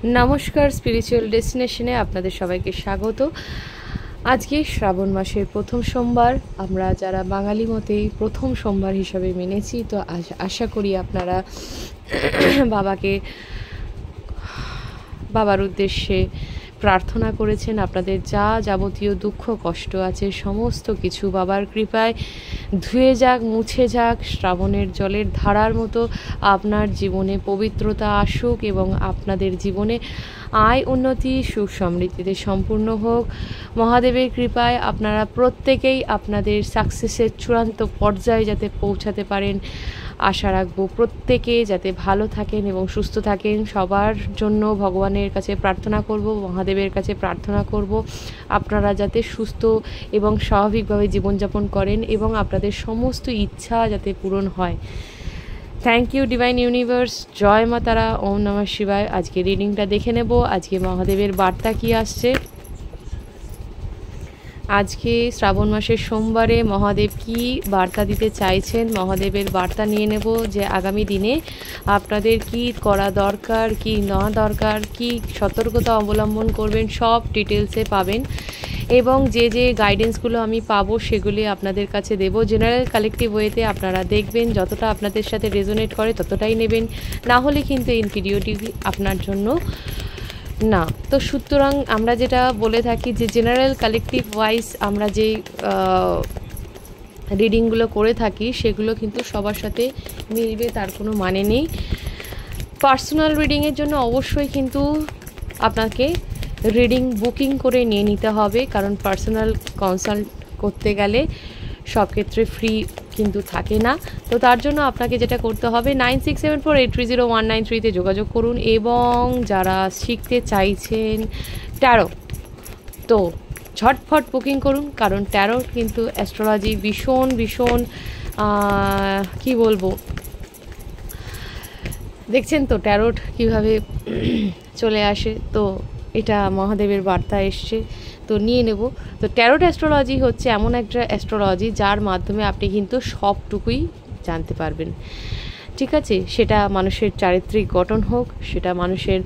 নমস্কার, স্পিরিচুয়াল ডেস্টিনেশনে আপনাদের সবাইকে স্বাগত। আজকে শ্রাবণ মাসের প্রথম সোমবার, আমরা যারা বাঙালি মতে প্রথম সোমবার হিসাবে মেনেছি, তো আশা করি আপনারা বাবার উদ্দেশ্যে প্রার্থনা করেছেন। আপনাদের যা যাবতীয় দুঃখ কষ্ট আছে সমস্ত কিছু বাবার কৃপায় ধুয়ে যাক, মুছে যাক, শ্রাবণের জলের ধারার মতো আপনার জীবনে পবিত্রতা আসুক এবং আপনাদের জীবনে আয় উন্নতি সুখ সমৃদ্ধিতে সম্পূর্ণ হোক। মহাদেবের কৃপায় আপনারা প্রত্যেকেই আপনাদের সাকসেসের চূড়ান্ত পর্যায়ে যাতে পৌঁছাতে পারেন আশা রাখবো। প্রত্যেকে যাতে ভালো থাকেন এবং সুস্থ থাকেন, সবার জন্য ভগবানের কাছে প্রার্থনা করব, মহাদেবের কাছে প্রার্থনা করব আপনারা যাতে সুস্থ এবং স্বাভাবিকভাবে জীবনযাপন করেন এবং আপনাদের সমস্ত ইচ্ছা যাতে পূরণ হয়। Thank you divine universe. জয় মা তারা, ওম নমঃ শিবায়। আজকে রিডিংটা দেখে নেব আজকে মহাদেবের বার্তা কি আসছে। আজকে শ্রাবণ মাসের সোমবারে মহাদেব কি বার্তা দিতে চাইছেন, মহাদেবের বার্তা নিয়ে নেব যে আগামী দিনে আপনাদের কি করা দরকার, কি না দরকার, কি সতর্কতা অবলম্বন করবেন, সব ডিটেলসে পাবেন এবং যে যে গাইডেন্সগুলো আমি পাবো সেগুলি আপনাদের কাছে দেব। জেনারেল কালেকটিভ ওয়েতে আপনারা দেখবেন, যতটা আপনাদের সাথে রেজোনেট করে ততটাই নেবেন, না হলে কিন্তু এই ভিডিওটি আপনার জন্য না। তো সুতরাং আমরা যেটা বলে থাকি যে জেনারেল কালেকটিভ ওয়াইজ আমরা যে রিডিংগুলো করে থাকি সেগুলো কিন্তু সবার সাথে মিলবে তার কোনো মানে নেই। পার্সোনাল রিডিংয়ের জন্য অবশ্যই কিন্তু আপনাকে রিডিং বুকিং করে নিয়ে নিতে হবে, কারণ পার্সোনাল কনসাল্ট করতে গেলে সব ক্ষেত্রে ফ্রি কিন্তু থাকে না। তো তার জন্য আপনাকে যেটা করতে হবে 9674830193 যোগাযোগ করুন এবং যারা শিখতে চাইছেন ট্যারো, তো ঝটফট বুকিং করুন, কারণ ট্যারো কিন্তু অ্যাস্ট্রোলজি ভীষণ ভীষণ কি বলবো, দেখছেন তো ট্যারোট কিভাবে চলে আসে। তো এটা মহাদেবের বার্তা এসছে, তো নিয়ে নেব। তো ট্যারোট অ্যাস্ট্রোলজি হচ্ছে এমন একটা অ্যাস্ট্রোলজি যার মাধ্যমে আপনি কিন্তু সবটুকুই জানতে পারবেন, ঠিক আছে? সেটা মানুষের চারিত্রিক গঠন হোক, সেটা মানুষের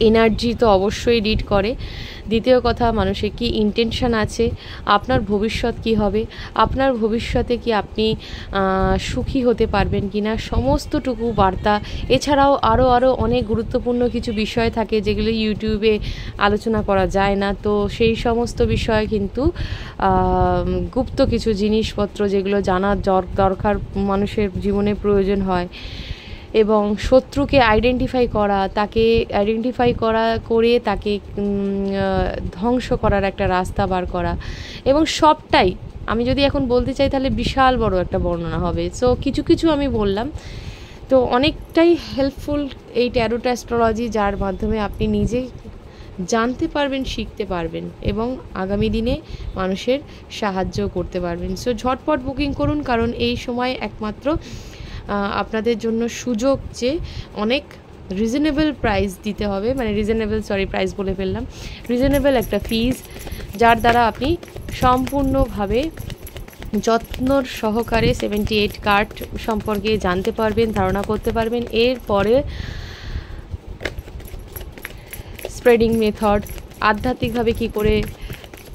এনার্জি তো অবশ্যই রিড করে। দ্বিতীয় কথা, মানুষের কি ইন্টেনশন আছে, আপনার ভবিষ্যৎ কি হবে, আপনার ভবিষ্যতে কি আপনি সুখী হতে পারবেন কি না, সমস্তটুকু বার্তা। এছাড়াও আরও অনেক গুরুত্বপূর্ণ কিছু বিষয় থাকে যেগুলো ইউটিউবে আলোচনা করা যায় না। তো সেই সমস্ত বিষয় কিন্তু গুপ্ত কিছু জিনিসপত্র যেগুলো জানার দরকার মানুষের জীবনে প্রয়োজন হয়, এবং শত্রুকে আইডেন্টিফাই করা, তাকে আইডেন্টিফাই করে তাকে ধ্বংস করার একটা রাস্তা বার করা, এবং সবটাই আমি যদি এখন বলতে চাই তাহলে বিশাল বড় একটা বর্ণনা হবে। সো কিছু কিছু আমি বললাম, তো অনেকটাই হেল্পফুল এই ট্যারোট অ্যাস্ট্রোলজি, যার মাধ্যমে আপনি নিজে জানতে পারবেন, শিখতে পারবেন এবং আগামী দিনে মানুষের সাহায্য করতে পারবেন। সো ঝটপট বুকিং করুন, কারণ এই সময় একমাত্র আপনাদের জন্য সুযোগ যে অনেক রিজনেবল প্রাইস দিতে হবে, মানে প্রাইস বলে ফেললাম, রিজনেবল একটা ফিজ, যার দ্বারা আপনি সম্পূর্ণভাবে যত্নর সহকারে 78 কার্ড সম্পর্কে জানতে পারবেন, ধারণা করতে পারবেন। এরপরে স্প্রেডিং মেথড, আধ্যাত্মিকভাবে কি করে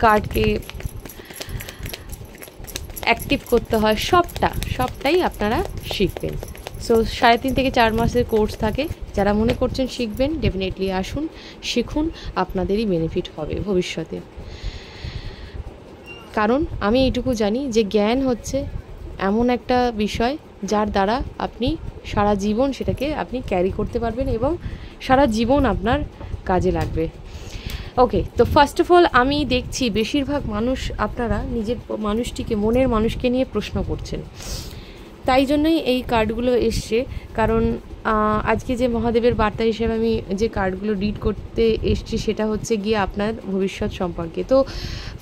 কার্ডকে অ্যাক্টিভ করতে হয়, সবটাই আপনারা শিখবেন। সো 3.5 থেকে 4 মাসের কোর্স থাকে। যারা মনে করছেন শিখবেন, ডেফিনেটলি আসুন, শিখুন, আপনাদেরই বেনিফিট হবে ভবিষ্যতে। কারণ আমি এইটুকু জানি যে জ্ঞান হচ্ছে এমন একটা বিষয় যার দ্বারা আপনি সারা জীবন সেটাকে আপনি ক্যারি করতে পারবেন এবং সারা জীবন আপনার কাজে লাগবে। ওকে, তো ফার্স্ট অফ অল আমি দেখছি বেশিরভাগ মানুষ আপনারা নিজের মানুষটিকে, মনের মানুষকে নিয়ে প্রশ্ন করছেন, তাই জন্যই এই কার্ডগুলো এসছে। কারণ আজকে যে মহাদেবের বার্তা হিসেবে আমি যে কার্ডগুলো রিড করতে এসছি সেটা হচ্ছে গিয়ে আপনার ভবিষ্যৎ সম্পর্কে। তো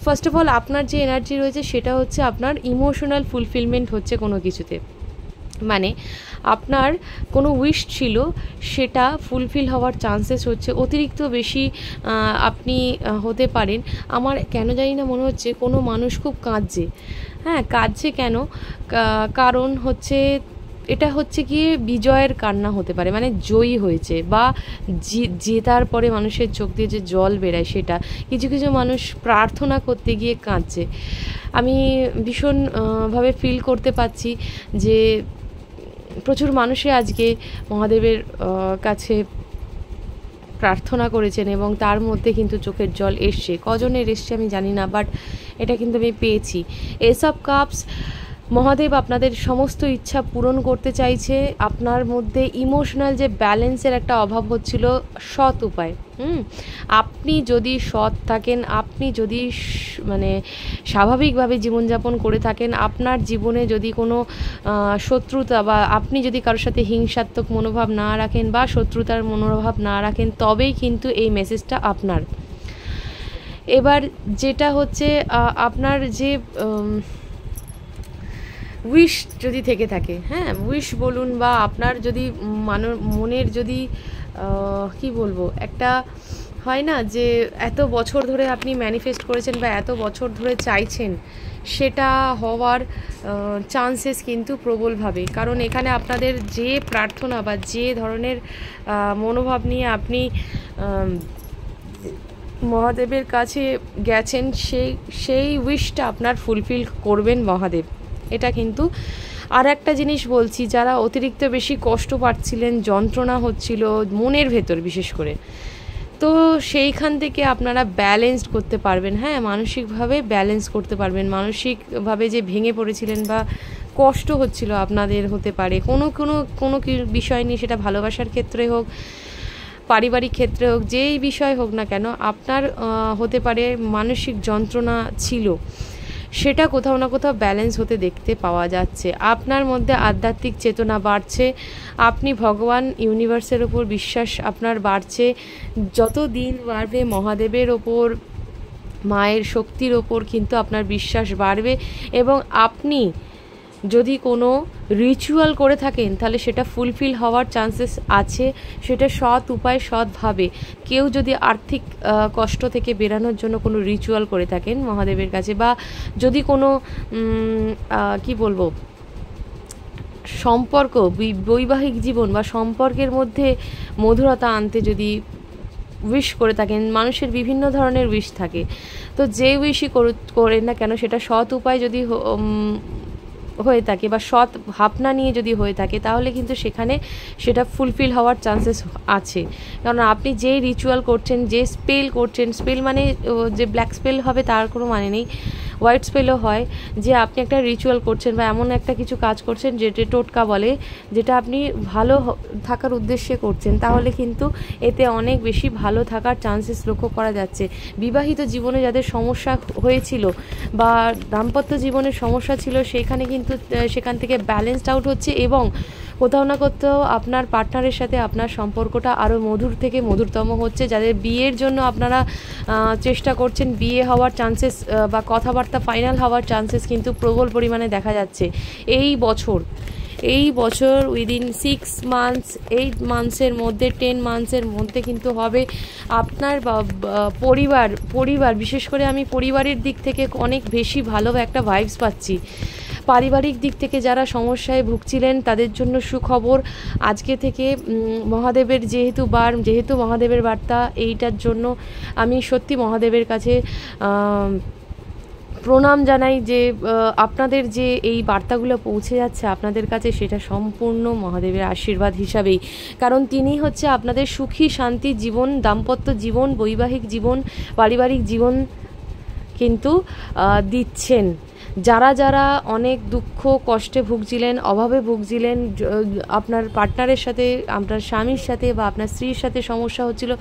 ফার্স্ট অফ অল আপনার যে এনার্জি রয়েছে সেটা হচ্ছে আপনার ইমোশনাল ফুলফিলমেন্ট হচ্ছে কোনো কিছুতে, মানে আপনার কোনো উইশ ছিল সেটা ফুলফিল হওয়ার চান্সেস হচ্ছে অতিরিক্ত বেশি আপনি হতে পারেন। আমার কেন জানি না মনে হচ্ছে কোনো মানুষ খুব কাঁদছে, হ্যাঁ কাঁদছে কেন, কারণ হচ্ছে এটা হচ্ছে গিয়ে বিজয়ের কান্না হতে পারে, মানে জয়ী হয়েছে বা জেতার পরে মানুষের চোখ দিয়ে যে জল বেরায় সেটা। কিছু কিছু মানুষ প্রার্থনা করতে গিয়ে কাঁদছে। আমি ভীষণ ভাবে ফিল করতে পারছি যে প্রচুর মানুষই আজকে মহাদেবের কাছে প্রার্থনা করেছেন এবং তার মধ্যে কিন্তু চোখের জল এসছে। কজনের এসছে আমি জানি না, বাট এটা কিন্তু আমি পেয়েছি। এস অফ কাপস, মহাদেব আপনাদের সমস্ত ইচ্ছা পূরণ করতে চাইছে। আপনার মধ্যে ইমোশনাল যে ব্যালেন্সের একটা অভাব হচ্ছিল, সৎ উপায়, আপনি যদি সৎ থাকেন, আপনি যদি মানে স্বাভাবিকভাবে জীবনযাপন করে থাকেন, আপনার জীবনে যদি কোনো শত্রুতা বা আপনি যদি কারোর সাথে হিংসাত্মক মনোভাব না রাখেন বা শত্রুতার মনোভাব না রাখেন, তবেই কিন্তু এই মেসেজটা আপনার। এবার যেটা হচ্ছে আপনার যে উইশ যদি থেকে থাকে, হ্যাঁ উইশ বলুন, বা আপনার যদি মনের যদি কি বলবো, একটা হয় না যে এত বছর ধরে আপনি ম্যানিফেস্ট করেছেন বা এত বছর ধরে চাইছেন, সেটা হওয়ার চান্সেস কিন্তু প্রবলভাবে। কারণ এখানে আপনাদের যে প্রার্থনা বা যে ধরনের মনোভাব নিয়ে আপনি মহাদেবের কাছে গেছেন, সেই উইশটা আপনার ফুলফিল করবেন মহাদেব। এটা কিন্তু আর একটা জিনিস বলছি, যারা অতিরিক্ত বেশি কষ্ট পাচ্ছিলেন, যন্ত্রণা হচ্ছিল মনের ভেতর বিশেষ করে, তো সেইখান থেকে আপনারা ব্যালেন্সড করতে পারবেন, হ্যাঁ মানসিকভাবে ব্যালেন্স করতে পারবেন। মানসিকভাবে যে ভেঙে পড়েছিলেন বা কষ্ট হচ্ছিল আপনাদের, হতে পারে কোনো বিষয় নিয়ে, সেটা ভালোবাসার ক্ষেত্রে হোক, পারিবারিক ক্ষেত্রে হোক, যেই বিষয় হোক না কেন, আপনার হতে পারে মানসিক যন্ত্রণা ছিল, সেটা কোথাও না কোথাও ব্যালেন্স হতে দেখতে পাওয়া যাচ্ছে। আপনার মধ্যে আধ্যাত্মিক চেতনা বাড়ছে, আপনি ভগবান ইউনিভার্সের ওপর বিশ্বাস আপনার বাড়ছে। যত দিন বাড়বে মহাদেবের ওপর, মায়ের শক্তির ওপর কিন্তু আপনার বিশ্বাস বাড়বে। এবং আপনি যদি কোনো রিচুয়াল করে থাকেন, তাহলে সেটা ফুলফিল হওয়ার চান্সেস আছে। সেটা সৎ উপায়, সৎভাবে। কেউ যদি আর্থিক কষ্ট থেকে বেরানোর জন্য কোনো রিচুয়াল করে থাকেন মহাদেবের কাছে, বা যদি কোনো কি বলবো, সম্পর্ক, বৈবাহিক জীবন বা সম্পর্কের মধ্যে মধুরতা আনতে যদি উইশ করে থাকেন, মানুষের বিভিন্ন ধরনের উইশ থাকে, তো যে উইশই করেন না কেন, সেটা সৎ উপায় যদি হয়ে থাকে বা সৎ ভাবনা নিয়ে যদি হয়ে থাকে, তাহলে কিন্তু সেখানে সেটা ফুলফিল হওয়ার চান্সেস আছে। কারণ আপনি যে রিচুয়াল করছেন, যে স্পেল করছেন, স্পেল মানে যে ব্ল্যাক স্পেল হবে তার কোনো মানে নেই, হোয়াইট স্পেলও হয়, যে আপনি একটা রিচুয়াল করছেন বা এমন একটা কিছু কাজ করছেন যেটা টোটকা বলে, যেটা আপনি ভালো থাকার উদ্দেশ্যে করছেন, তাহলে কিন্তু এতে অনেক বেশি ভালো থাকার চান্সেস লক্ষ্য করা যাচ্ছে। বিবাহিত জীবনে যাদের সমস্যা হয়েছিল বা দাম্পত্য জীবনের সমস্যা ছিল, সেখানে কিন্তু সেখান থেকে ব্যালেন্সড আউট হচ্ছে, এবং কোথাও না কোথাও আপনার পার্টনারের সাথে আপনার সম্পর্কটা আরও মধুর থেকে মধুরতম হচ্ছে। যাদের বিয়ের জন্য আপনারা চেষ্টা করছেন, বিয়ে হওয়ার চান্সেস বা কথাবার্তা ফাইনাল হওয়ার চান্সেস কিন্তু প্রবল পরিমাণে দেখা যাচ্ছে এই বছর উইদিন 6 মান্থস 8 মান্থসের মধ্যে 10 মান্থসের মধ্যে কিন্তু হবে। আপনার পরিবার বিশেষ করে আমি পরিবারের দিক থেকে অনেক বেশি ভালো একটা ভাইবস পাচ্ছি। পারিবারিক দিক থেকে যারা সমস্যায় ভুগছিলেন, তাদের জন্য সুখবর আজকে থেকে। মহাদেবের যেহেতু মহাদেবের বার্তা, এইটার জন্য আমি সত্যি মহাদেবের কাছে প্রণাম জানাই যে আপনাদের যে এই বার্তাগুলো পৌঁছে যাচ্ছে আপনাদের কাছে, সেটা সম্পূর্ণ মহাদেবের আশীর্বাদ হিসাবেই। কারণ তিনি হচ্ছে আপনাদের সুখী শান্তি জীবন, দাম্পত্য জীবন, বৈবাহিক জীবন, পারিবারিক জীবন কিন্তু দিচ্ছেন। যারা অনেক দুঃখ কষ্টে ভুগছিলেন, অভাবে ভুগছিলেন, আপনার পার্টনারের সাথে, আপনার স্বামীর সাথে বা আপনার স্ত্রীর সাথে সমস্যা হচ্ছিল,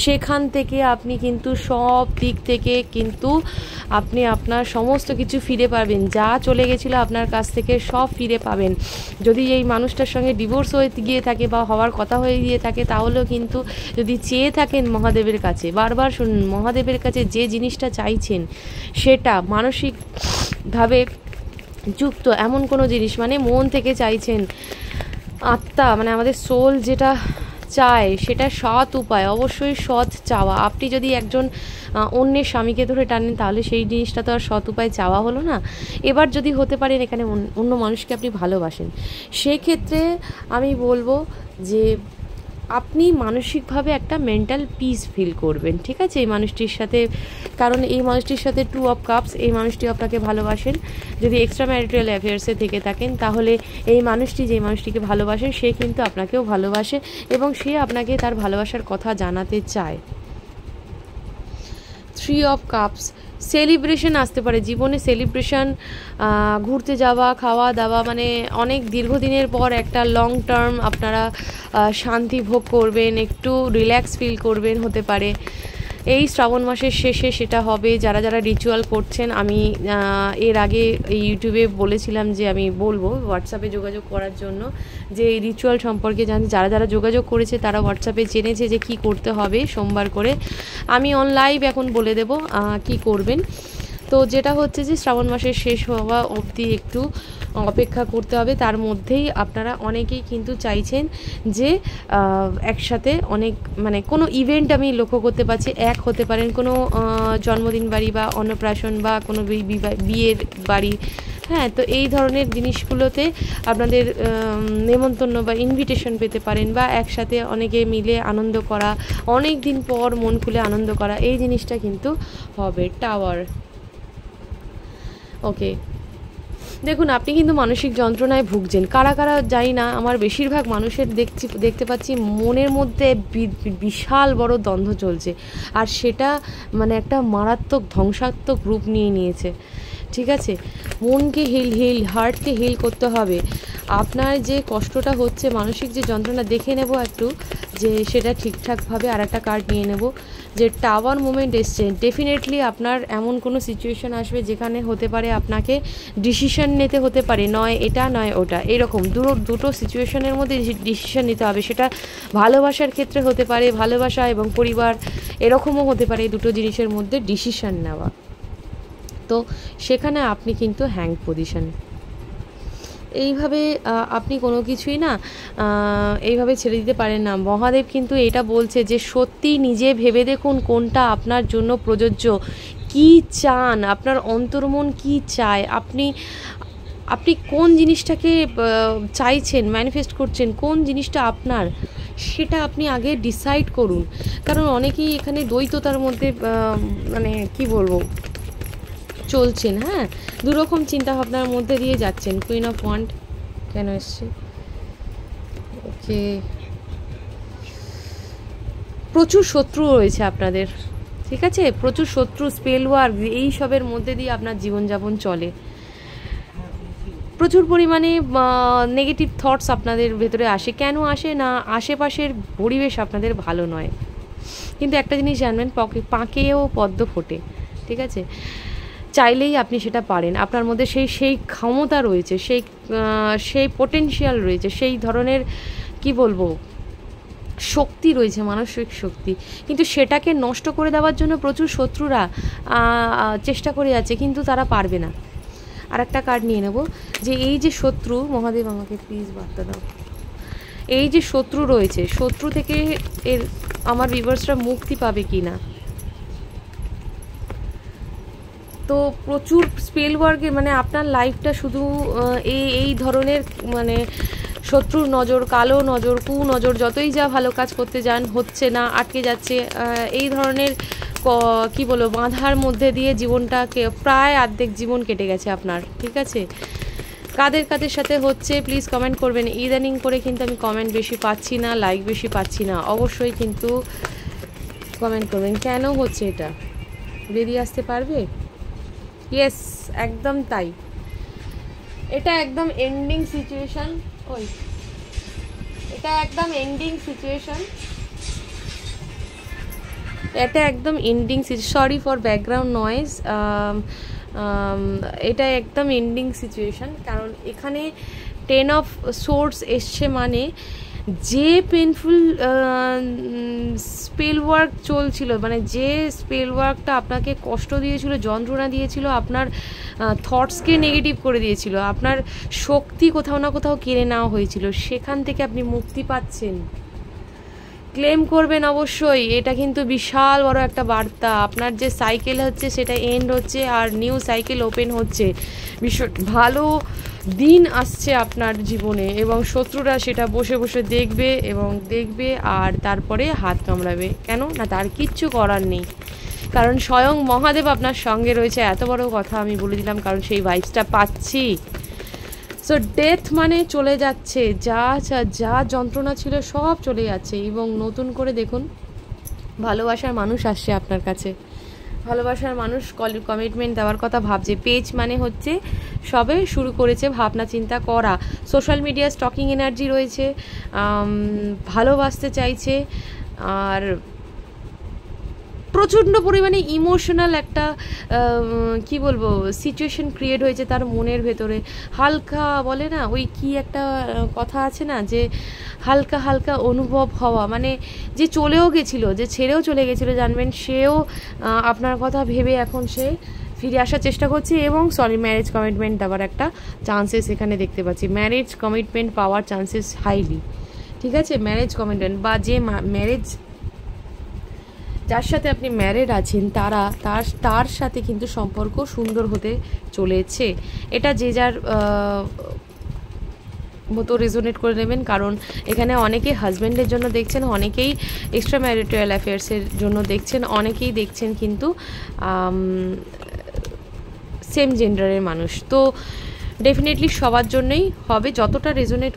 সেখান থেকে আপনি কিন্তু সব দিক থেকে কিন্তু আপনি আপনার সমস্ত কিছু ফিরে পাবেন। যা চলে গেছিলো আপনার কাছ থেকে সব ফিরে পাবেন। যদি এই মানুষটার সঙ্গে ডিভোর্স হয়ে গিয়ে থাকে বা হওয়ার কথা হয়ে গিয়ে থাকে, তাহলেও কিন্তু যদি চেয়ে থাকেন মহাদেবের কাছে, বারবার শুনুন, মহাদেবের কাছে যে জিনিসটা চাইছেন সেটা মানসিকভাবে যুক্ত এমন কোনো জিনিস, মানে মন থেকে চাইছেন, আত্মা মানে আমাদের সোল যেটা চায় সেটা সৎ উপায়, অবশ্যই সৎ চাওয়া। আপনি যদি একজন অন্যের স্বামীকে ধরে টানেন তাহলে সেই জিনিসটা তো আর সৎ উপায় চাওয়া হলো না। এবার যদি হতে পারেন এখানে অন্য মানুষকে আপনি ভালোবাসেন, সেক্ষেত্রে আমি বলবো যে আপনি মানসিকভাবে একটা মেন্টাল পিস ফিল করবেন, ঠিক আছে, এই মানুষটির সাথে। কারণ এই মানুষটির সাথে 2 অফ কাপস, এই মানুষটি আপনাকে ভালোবাসেন। যদি এক্সট্রা ম্যারিটাল অ্যাফেয়ার্সে থেকে থাকেন তাহলে এই মানুষটি, যে মানুষটিকে ভালোবাসেন, সে কিন্তু আপনাকেও ভালোবাসে এবং সে আপনাকে তার ভালোবাসার কথা জানাতে চায়। 3 অফ কাপস, সেলিব্রেশন আসতে পারে জীবনে, সেলিব্রেশন, ঘুরতে যাওয়া, খাওয়া দাওয়া, মানে অনেক দীর্ঘদিনের পর একটা লং টার্ম আপনারা শান্তি ভোগ করবেন, একটু রিল্যাক্স ফিল করবেন, হতে পারে এই শ্রাবণ মাসের শেষে সেটা হবে। যারা যারা রিচুয়াল করছেন, আমি এর আগে এই ইউটিউবে বলেছিলাম যে আমি বলবো হোয়াটসঅ্যাপে যোগাযোগ করার জন্য, যে এই রিচুয়াল সম্পর্কে জানি। যারা যারা যোগাযোগ করেছে তারা হোয়াটসঅ্যাপে জেনেছে যে কি করতে হবে সোমবার করে। আমি অন লাইভ এখন বলে দেব কি করবেন। তো যেটা হচ্ছে যে শ্রাবণ মাসের শেষ হওয়া অবধি একটু অপেক্ষা করতে হবে। তার মধ্যেই আপনারা অনেকেই কিন্তু চাইছেন যে একসাথে অনেক, মানে কোনো ইভেন্ট আমি লক্ষ্য করতে পারছি, এক হতে পারেন কোনো জন্মদিন বাড়ি বা অন্নপ্রাশন বা কোনো বিয়ের বাড়ি, হ্যাঁ। তো এই ধরনের জিনিসগুলোতে আপনাদের নেমন্তন্ন বা ইনভিটেশন পেতে পারেন, বা একসাথে অনেকে মিলে আনন্দ করা, অনেক দিন পর মন খুলে আনন্দ করা, এই জিনিসটা কিন্তু হবে। টাওয়ার, ওকে, দেখুন আপনি কিন্তু মানসিক যন্ত্রণায় ভুগছেন। কারা কারা জানি না, আমার বেশিরভাগ মানুষের দেখতে পাচ্ছি মনের মধ্যে বিশাল বড় দ্বন্দ্ব চলছে, আর সেটা মানে একটা মারাত্মক ধ্বংসাত্মক রূপ নিয়ে নিয়েছে, ঠিক আছে। মনকে হার্টকে হিল করতে হবে। আপনার যে কষ্টটা হচ্ছে, মানসিক যে যন্ত্রণা, দেখে নেব একটু যে সেটা ঠিকঠাকভাবে। আর একটা কার্ড নিয়ে নেব, যে টাওয়ার মোমেন্ট এসছে। ডেফিনেটলি আপনার এমন কোনো সিচুয়েশান আসবে যেখানে হতে পারে আপনাকে ডিসিশন নিতে হতে পারে, নয় এটা নয় ওটা, এরকম দুটো সিচুয়েশনের মধ্যে ডিসিশন নিতে হবে। সেটা ভালোবাসার ক্ষেত্রে হতে পারে, ভালোবাসা এবং পরিবার, এরকমও হতে পারে, দুটো জিনিসের মধ্যে ডিসিশন নেওয়া। তো সেখানে আপনি কিন্তু হ্যাং পজিশন, এইভাবে আপনি কোনো কিছুই না এইভাবে ছেড়ে দিতে পারেন না। মহাদেব কিন্তু এটা বলছে যে সত্যি নিজে ভেবে দেখুন কোনটা আপনার জন্য প্রযোজ্য, কি চান, আপনার অন্তর্মন কি চায়, আপনি কোন জিনিসটাকে চাইছেন, ম্যানিফেস্ট করছেন, কোন জিনিসটা আপনার, সেটা আপনি আগে ডিসাইড করুন। কারণ অনেকেই এখানে দ্বৈততার মধ্যে মানে কি বলবো চলছেন, হ্যাঁ, দুরকম চিন্তাভাবনার মধ্যে দিয়ে যাচ্ছেন। কুইন অফ ওয়ান্ড কেন এসছে? ওকে, প্রচুর শত্রু রয়েছে আপনাদের, ঠিক আছে, প্রচুর শত্রু, স্পেল ওয়ার্ক, এই সবের মধ্যে দিয়ে আপনার জীবনযাপন চলে। প্রচুর পরিমাণে নেগেটিভ থটস আপনাদের ভেতরে আসে। কেন আসে না? আশেপাশের পরিবেশ আপনাদের ভালো নয়। কিন্তু একটা জিনিস জানবেন, পাঁকেও পদ্ম ফোটে, ঠিক আছে, চাইলেই আপনি সেটা পারেন। আপনার মধ্যে সেই ক্ষমতা রয়েছে, সেই পোটেনশিয়াল রয়েছে, সেই ধরনের কি বলবো শক্তি রয়েছে, মানসিক শক্তি। কিন্তু সেটাকে নষ্ট করে দেওয়ার জন্য প্রচুর শত্রুরা চেষ্টা করে যাচ্ছে, কিন্তু তারা পারবে না। আর একটা কার্ড নিয়ে নেব, যে এই যে শত্রু, মহাদেব আমাকে প্লিজ বার্তা দাও, এই যে শত্রু রয়েছে, শত্রু থেকে আমার ভিউয়ার্সরা মুক্তি পাবে কি না। তো প্রচুর স্পেল ওয়ার্কে, মানে আপনার লাইফটা শুধু এই ধরনের, মানে শত্রুর নজর, কালো নজর, কুনজর, যতই যা ভালো কাজ করতে যান হচ্ছে না, আটকে যাচ্ছে, এই ধরনের কি বলবো বাঁধার মধ্যে দিয়ে জীবনটাকে প্রায় অর্ধেক জীবন কেটে গেছে আপনার, ঠিক আছে। কাদের সাথে হচ্ছে প্লিজ কমেন্ট করবেন। ইদানিং করে কিন্তু আমি কমেন্ট বেশি পাচ্ছি না, লাইক বেশি পাচ্ছি না, অবশ্যই কিন্তু কমেন্ট করবেন। কেন হচ্ছে এটা বেরিয়ে আসতে পারবে? ইয়েস, একদম তাই, এটা একদম এন্ডিং সিচুয়েশন। এটা একদম এন্ডিং সিচুয়েশন, এটা একদম ending, sorry for background noise, এটা একদম এন্ডিং সিচুয়েশন। কারণ এখানে 10 অফ সোর্স এসছে, মানে যে পেনফুল স্পেল ওয়ার্ক চলছিল, মানে যে স্পেল ওয়ার্কটা আপনাকে কষ্ট দিয়েছিল, যন্ত্রণা দিয়েছিল, আপনার থটসকে নেগেটিভ করে দিয়েছিল, আপনার শক্তি কোথাও না কোথাও কেড়ে নেওয়া হয়েছিল, সেখান থেকে আপনি মুক্তি পাচ্ছেন। ক্লেম করবেন অবশ্যই, এটা কিন্তু বিশাল বড় একটা বার্তা। আপনার যে সাইকেল হচ্ছে সেটা এন্ড হচ্ছে আর নিউ সাইকেল ওপেন হচ্ছে, ভীষণ ভালো দিন আসছে আপনার জীবনে, এবং শত্রুরা সেটা বসে বসে দেখবে আর তারপরে হাত কামড়াবে। কেন না, তার কিচ্ছু করার নেই, কারণ স্বয়ং মহাদেব আপনার সঙ্গে রয়েছে। এত বড় কথা আমি বলে দিলাম, কারণ সেই ভাইবসটা পাচ্ছি। সো ডেথ মানে চলে যাচ্ছে, যা যন্ত্রণা ছিল সব চলে যাচ্ছে, এবং নতুন করে দেখুন ভালোবাসার মানুষ আসছে আপনার কাছে। ভালোবাসার মানুষ কমিটমেন্ট দেওয়ার কথা ভাবছে। পেজ মানে হচ্ছে সবে শুরু করেছে ভাবনা চিন্তা করা। সোশ্যাল মিডিয়া স্টকিং এনার্জি রয়েছে, ভালোবাসতে চাইছে, আর প্রচণ্ড পরিমাণে ইমোশনাল একটা কি বলবো সিচুয়েশন ক্রিয়েট হয়েছে তার মনের ভেতরে। হালকা বলে না, ওই কি একটা কথা আছে না, যে হালকা হালকা অনুভব হওয়া, মানে যে চলেও গেছিলো, যে ছেড়েও চলে গেছিলো, জানবেন সেও আপনার কথা ভেবে এখন সে ফিরে আসার চেষ্টা করছে। এবং ম্যারেজ কমিটমেন্ট দেওয়ার একটা চান্সেস এখানে দেখতে পাচ্ছি। ম্যারেজ কমিটমেন্ট পাওয়ার চান্সেস হাইলি, ঠিক আছে। ম্যারেজ কমিটমেন্ট বা যে ম্যারেজ, যার সাথে আপনি ম্যারেড আছেন তার সাথে কিন্তু সম্পর্ক সুন্দর হতে চলেছে। এটা যে যার মতো রেজোনেট করে নেবেন, কারণ এখানে অনেকেই হাজব্যান্ডের জন্য দেখছেন, অনেকেই এক্সট্রা ম্যারিটাল অ্যাফেয়ার্সের জন্য দেখছেন, অনেকেই দেখছেন কিন্তু সেম জেন্ডারের মানুষ। তো ডেফিনেটলি সবার জন্যই হবে, যতটা রেজোনেট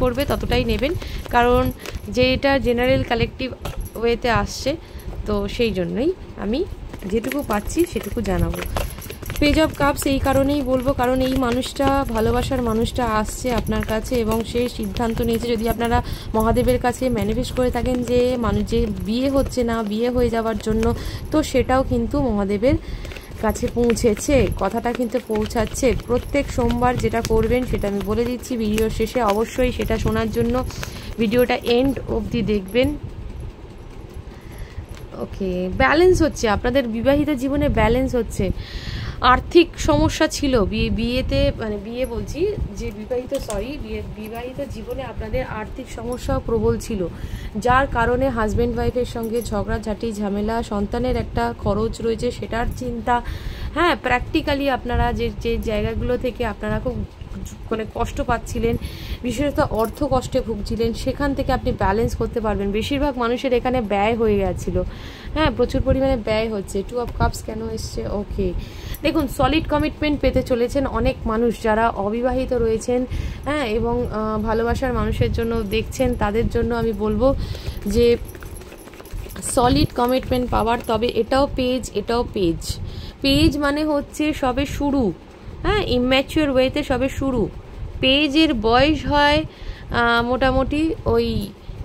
করবে ততটাই নেবেন, কারণ যেটা জেনারেল কালেকটিভ ওয়েতে আসছে, তো সেই জন্যই আমি যেটুকু পাচ্ছি সেটুকু জানাবো। পেজ অফ কাপস এই কারণেই বলবো, কারণ এই মানুষটা, ভালোবাসার মানুষটা আসছে আপনার কাছে, এবং সে সিদ্ধান্ত নিয়েছে। যদি আপনারা মহাদেবের কাছে ম্যানিফেস্ট করে থাকেন যে যে বিয়ে হচ্ছে না, বিয়ে হয়ে যাওয়ার জন্য, তো সেটাও কিন্তু মহাদেবের কাছে পৌঁছেছে, কথাটা কিন্তু পৌঁছাচ্ছে। প্রত্যেক সোমবার যেটা করবেন সেটা আমি বলে দিচ্ছি ভিডিওর শেষে, অবশ্যই সেটা শোনার জন্য ভিডিওটা এন্ড অবধি দেখবেন। ওকে, ব্যালেন্স হচ্ছে আপনাদের বিবাহিত জীবনে, ব্যালেন্স হচ্ছে। আর্থিক সমস্যা ছিল বিয়েতে, মানে বিয়ে বলছি যে বিবাহিত জীবনে আপনাদের আর্থিক সমস্যাও প্রবল ছিল, যার কারণে হাজব্যান্ড ওয়াইফের সঙ্গে ঝগড়াঝাটি, ঝামেলা, সন্তানের একটা খরচ রয়েছে সেটার চিন্তা। হ্যাঁ, প্র্যাকটিক্যালি আপনারা যে জায়গাগুলো থেকে আপনারা খুব মানে কষ্ট পাচ্ছিলেন, বিশেষত অর্থ কষ্টে ভুগছিলেন, সেখান থেকে আপনি ব্যালেন্স করতে পারবেন। বেশিরভাগ মানুষের এখানে ব্যয় হয়ে গেছিলো, হ্যাঁ প্রচুর পরিমাণে ব্যয় হচ্ছে। 2 অফ কাপস কেন এসছে? ওকে, দেখুন সলিড কমিটমেন্ট পেতে চলেছেন অনেক মানুষ যারা অবিবাহিত রয়েছেন, হ্যাঁ, এবং ভালোবাসার মানুষের জন্য দেখছেন, তাদের জন্য আমি বলবো যে সলিড কমিটমেন্ট পাওয়ার। তবে এটাও পেজ মানে হচ্ছে সবে শুরু, হ্যাঁ, ইম্যাচিওর ওয়েতে সবে শুরু। পেজের বয়স হয় মোটামুটি ওই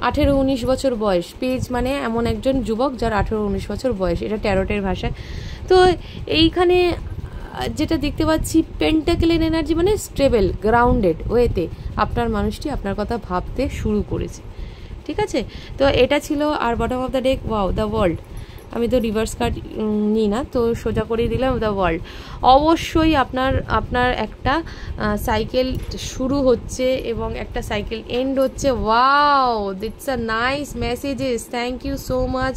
18-19 বছর বয়স। পেজ মানে এমন একজন যুবক যার 18-19 বছর বয়স, এটা ট্যারোটের ভাষায়। তো এইখানে যেটা দেখতে পাচ্ছি পেন্টাকেলের এনার্জি, মানে স্টেবল গ্রাউন্ডেড ওয়েতে আপনার মানুষটি আপনার কথা ভাবতে শুরু করেছে, ঠিক আছে। তো এটা ছিল। আর bottom of the deck, wow, the world. আমি তো রিভার্স কার্ড নিই না, তো সোজা করে দিলাম দ্য ওয়ার্ল্ড। অবশ্যই আপনার একটা সাইকেল শুরু হচ্ছে এবং একটা সাইকেল এন্ড হচ্ছে। Wow, that's a nice messages, thank you so much.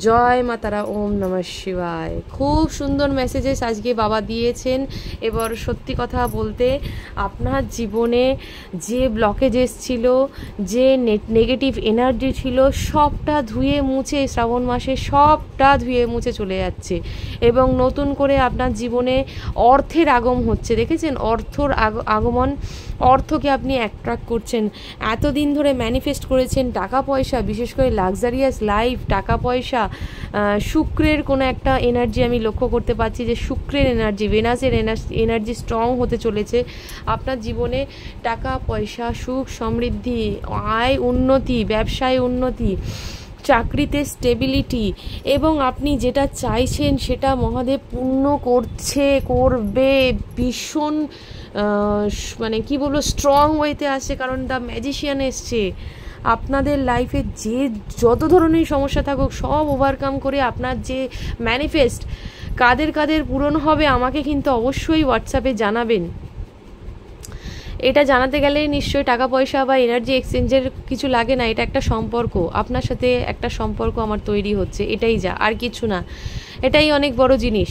জয় মা তারা, ওম নমঃ শিবায়। খুব সুন্দর মেসেজেস আজকে বাবা দিয়েছেন। এবার সত্যি কথা বলতে আপনার জীবনে যে ব্লকেজেস ছিল, যে নেগেটিভ এনার্জি ছিল, সবটা ধুয়ে মুছে শ্রাবণ মাসে সবটা ধুয়ে মুছে চলে যাচ্ছে, এবং নতুন করে আপনার জীবনে অর্থের আগম হচ্ছে। দেখেছেন অর্থর আগমন, অর্থকে আপনি অ্যাট্রাক্ট করছেন। এতদিন ধরে ম্যানিফেস্ট করেছেন টাকা পয়সা, বিশেষ করে লাক্সারিয়াস লাইফ, টাকা পয়সা, শুক্রের কোনো একটা এনার্জি আমি লক্ষ্য করতে পারছি, যে শুক্রের এনার্জি, ভেনাসের এনার্জি স্ট্রং হতে চলেছে আপনার জীবনে। টাকা পয়সা, সুখ সমৃদ্ধি, আয় উন্নতি, ব্যবসায় উন্নতি, চাকরিতে স্টেবিলিটি, এবং আপনি যেটা চাইছেন সেটা মহাদেব পূর্ণ করবে ভীষণ, মানে কি বলবো, স্ট্রং ওয়েতে আসছে। কারণ দ্য ম্যাজিশিয়ান এসছে। আপনাদের লাইফে যে যত ধরনের সমস্যা থাকুক সব ওভারকাম করে আপনার যে ম্যানিফেস্ট, কাদের পূরণ হবে আমাকে কিন্তু অবশ্যই হোয়াটসঅ্যাপে জানাবেন। এটা জানাতে গেলে নিশ্চয়ই টাকা পয়সা বা এনার্জি এক্সচেঞ্জের কিছু লাগে না, এটা একটা সম্পর্ক, আপনার সাথে একটা সম্পর্ক আমার তৈরি হচ্ছে, এটাই যা, আর কিছু না, এটাই অনেক বড় জিনিস।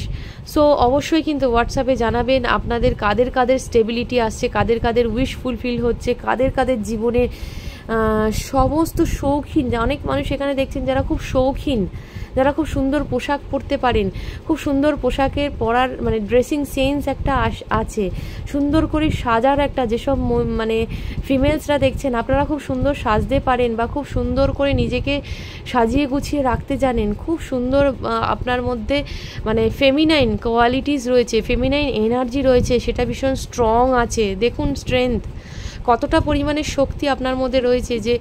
সো অবশ্যই কিন্তু হোয়াটসঅ্যাপে জানাবেন আপনাদের কাদের কাদের স্টেবিলিটি আসছে, কাদের কাদের উইশ ফুলফিল হচ্ছে, কাদের কাদের জীবনে সমস্ত শৌখিন, অনেক মানুষ এখানে দেখছেন যারা খুব শৌখিন, যারা খুব সুন্দর পোশাক পরতে পারেন, খুব সুন্দর পোশাকের পরার মানে ড্রেসিং সেন্স একটা আছে, সুন্দর করে সাজার একটা, যেসব মানে ফিমেলসরা দেখছেন আপনারা খুব সুন্দর সাজতে পারেন বা খুব সুন্দর করে নিজেকে সাজিয়ে গুছিয়ে রাখতে জানেন, খুব সুন্দর আপনার মধ্যে মানে ফেমিনাইন কোয়ালিটিস রয়েছে, ফেমিনাইন এনার্জি রয়েছে, সেটা ভীষণ স্ট্রং আছে। দেখুন স্ট্রেংথ কতটা পরিমাণে শক্তি আপনার মধ্যে রয়েছে যে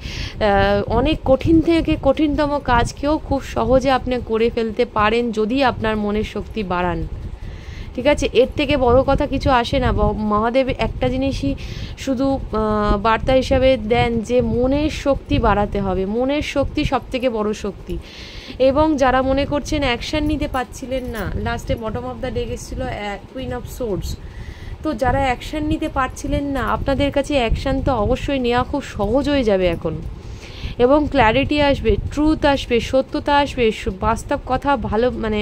অনেক কঠিন থেকে কঠিনতম কাজকেও খুব সহজে আপনি করে ফেলতে পারেন যদি আপনার মনের শক্তি বাড়ান। ঠিক আছে, এর থেকে বড় কথা কিছু আসে না। মহাদেব একটা জিনিসই শুধু বার্তা হিসাবে দেন যে মনের শক্তি বাড়াতে হবে, মনের শক্তি সব থেকে বড় শক্তি। এবং যারা মনে করছেন অ্যাকশান নিতে পারছিলেন না, লাস্টে বটম অফ দ্য ডেক এসেছিল কুইন অফ সোর্ডস, তো যারা অ্যাকশান নিতে পারছিলেন না, আপনাদের কাছে অ্যাকশান তো অবশ্যই নেওয়া খুব সহজ হয়ে যাবে এখন, এবং ক্ল্যারিটি আসবে, ট্রুথ আসবে, সত্যতা আসবে, বাস্তব কথা ভালো মানে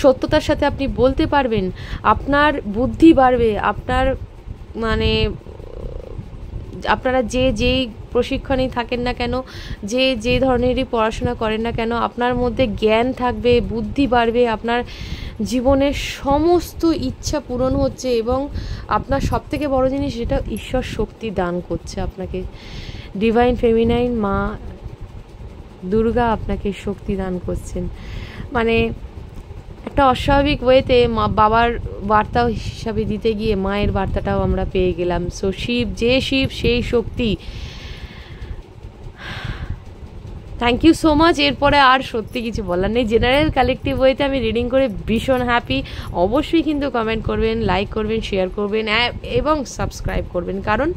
সত্যতার সাথে আপনি বলতে পারবেন, আপনার বুদ্ধি বাড়বে, আপনার মানে আপনারা যেই প্রশিক্ষণেই থাকেন না কেন, যে ধরনেরই পড়াশোনা করেন না কেন, আপনার মধ্যে জ্ঞান থাকবে, বুদ্ধি বাড়বে, আপনার জীবনের সমস্ত ইচ্ছা পূরণ হচ্ছে, এবং আপনার সবথেকে বড় জিনিস যেটা ঈশ্বর শক্তি দান করছে আপনাকে, ডিভাইন ফেমিনাইন মা দুর্গা আপনাকে শক্তি দান করছেন। মানে একটা অস্বাভাবিক ওয়েতে বাবার বার্তা হিসাবে দিতে গিয়ে মায়ের বার্তাটাও আমরা পেয়ে গেলাম। সো শিব সেই শক্তি। Thank you so much. এরপরে আর সত্যি কিছু বলার নেই। জেনারেল কালেকটিভ ওয়েতে আমি রিডিং করে ভীষণ হ্যাপি। অবশ্যই কিন্তু কমেন্ট করবেন, লাইক করবেন, শেয়ার করবেন এবং সাবস্ক্রাইব করবেন, কারণ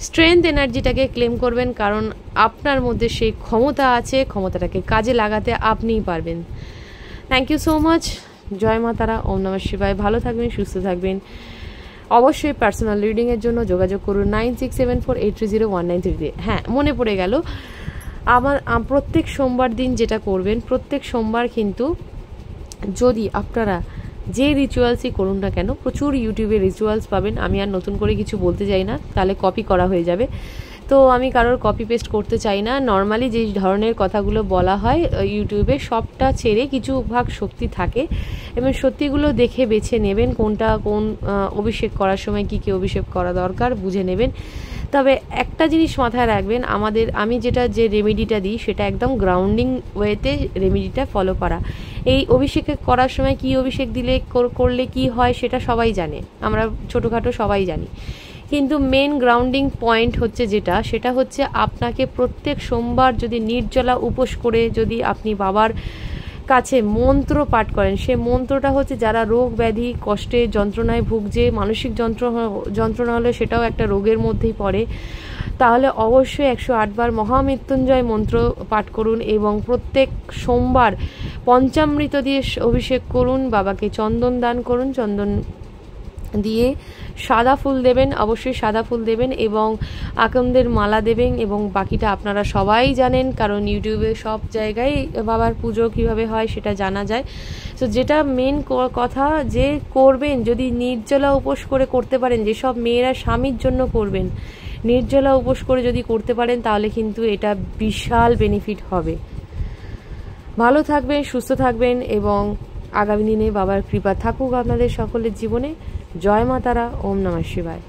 স্ট্রেংথ এনার্জিটাকে ক্লেম করবেন, কারণ আপনার মধ্যে সেই ক্ষমতা আছে, ক্ষমতাটাকে কাজে লাগাতে আপনিই পারবেন। Thank you so much. জয় মা তারা, ওম নমঃ শিবায়। ভালো থাকবেন, সুস্থ থাকবেন। অবশ্যই পার্সোনাল রিডিংয়ের জন্য যোগাযোগ করুন 9674830193 দিয়ে। হ্যাঁ, মনে পড়ে গেল, আমার প্রত্যেক সোমবার দিন যেটা করবেন, প্রত্যেক সোমবার কিন্তু যদি আপনারা যে রিচুয়ালসই করুন না কেন, প্রচুর ইউটিউবে রিচুয়ালস পাবেন, আমি আর নতুন করে কিছু বলতে চাই না, তাহলে কপি করা হয়ে যাবে। তো আমি কারোর কপি পেস্ট করতে চাই না। নর্মালি যে ধরনের কথাগুলো বলা হয় ইউটিউবে, সবটা ছেড়ে কিছু ভাগ সত্যি থাকে, এবং সত্যিগুলো দেখে বেছে নেবেন কোনটা কোন অভিষেক করার সময় কী অভিষেক করা দরকার বুঝে নেবেন। তবে একটা জিনিস মাথায় রাখবেন, আমি যে রেমেডিটা দিই সেটা একদম গ্রাউন্ডিং ওয়েতে রেমেডিটা ফলো করা। এই অভিষেক করার সময় কী অভিষেক দিলে করলে কি হয় সেটা সবাই জানে, আমরা ছোটোখাটো সবাই জানি, কিন্তু মেন গ্রাউন্ডিং পয়েন্ট হচ্ছে সেটা হচ্ছে আপনাকে প্রত্যেক সোমবার যদি নির্জলা উপোস করে যদি আপনি বাবার কাছে মন্ত্র পাঠ করেন, সে মন্ত্রটা হচ্ছে যারা রোগ ব্যাধি কষ্টে যন্ত্রণায় ভুগছে, মানসিক যন্ত্রণা হলে সেটাও একটা রোগের মধ্যেই পড়ে, তাহলে অবশ্যই 108 বার মহামৃত্যুঞ্জয় মন্ত্র পাঠ করুন, এবং প্রত্যেক সোমবার পঞ্চামৃত দিয়ে অভিষেক করুন, বাবাকে চন্দন দান করুন, চন্দন দিয়ে সাদা ফুল দেবেন, অবশ্যই সাদা ফুল দেবেন, এবং আকন্দের মালা দেবেন, এবং বাকিটা আপনারা সবাই জানেন, কারণ ইউটিউবে সব জায়গায় বাবার পুজো কিভাবে হয় সেটা জানা যায়। তো যেটা মেন কথা যে করবেন, যদি নির্জলা উপোস করে করতে পারেন, যেসব মেয়েরা স্বামীর জন্য করবেন, নির্জলা উপোস করে যদি করতে পারেন, তাহলে কিন্তু এটা বিশাল বেনিফিট হবে। ভালো থাকবেন, সুস্থ থাকবেন, এবং আগামী দিনে বাবার কৃপা থাকুক আপনাদের সকলের জীবনে। জয় মা তারা, ওম নমঃ শিবায়।